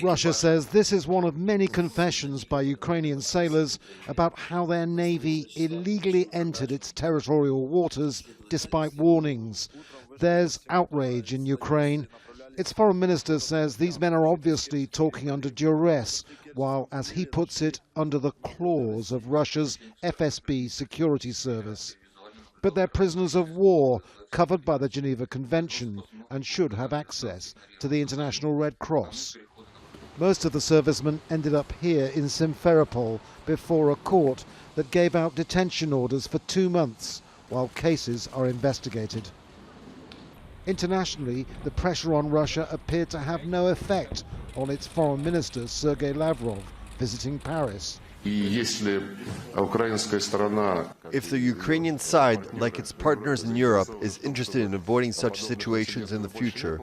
Russia says this is one of many confessions by Ukrainian sailors about how their navy illegally entered its territorial waters despite warnings. There's outrage in Ukraine. Its foreign minister says these men are obviously talking under duress, while, as he puts it, under the claws of Russia's FSB security service. But they're prisoners of war, covered by the Geneva Convention, and should have access to the International Red Cross. Most of the servicemen ended up here in Simferopol before a court that gave out detention orders for 2 months while cases are investigated. Internationally, the pressure on Russia appeared to have no effect on its foreign minister, SERGEI LAVROV, visiting Paris. If the Ukrainian side, like its partners in Europe, is interested in avoiding such situations in the future,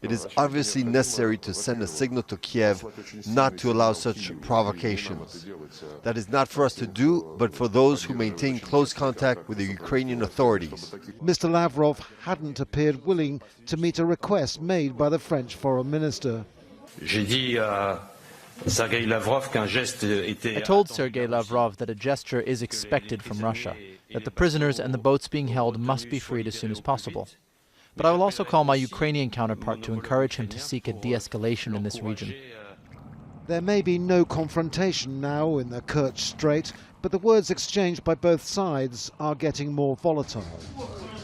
it is obviously necessary to send a signal to Kiev not to allow such provocations. That is not for us to do, but for those who maintain close contact with the Ukrainian authorities. Mr. Lavrov hadn't appeared willing to meet a request made by the French foreign minister. I told Sergei Lavrov that a gesture is expected from Russia, that the prisoners and the boats being held must be freed as soon as possible. But I will also call my Ukrainian counterpart to encourage him to seek a de-escalation in this region. There may be no confrontation now in the Kerch Strait, but the words exchanged by both sides are getting more volatile.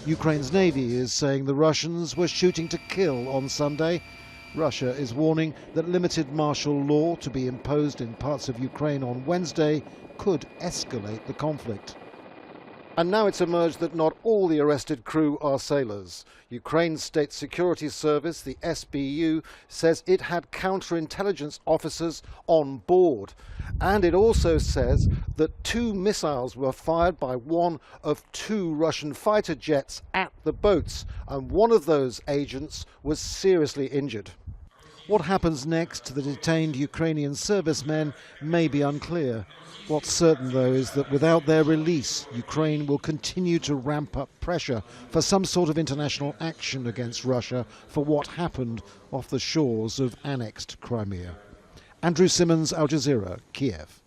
Ukraine's navy is saying the Russians were shooting to kill on Sunday. Russia is warning that limited martial law to be imposed in parts of Ukraine on Wednesday could escalate the conflict. And now it's emerged that not all the arrested crew are sailors. Ukraine's State Security Service, the SBU, says it had counterintelligence officers on board. And it also says that 2 missiles were fired by one of 2 Russian fighter jets at the boats, and one of those agents was seriously injured. What happens next to the detained Ukrainian servicemen may be unclear. What's certain, though, is that without their release, Ukraine will continue to ramp up pressure for some sort of international action against Russia for what happened off the shores of annexed Crimea. Andrew Simmons, Al Jazeera, Kiev.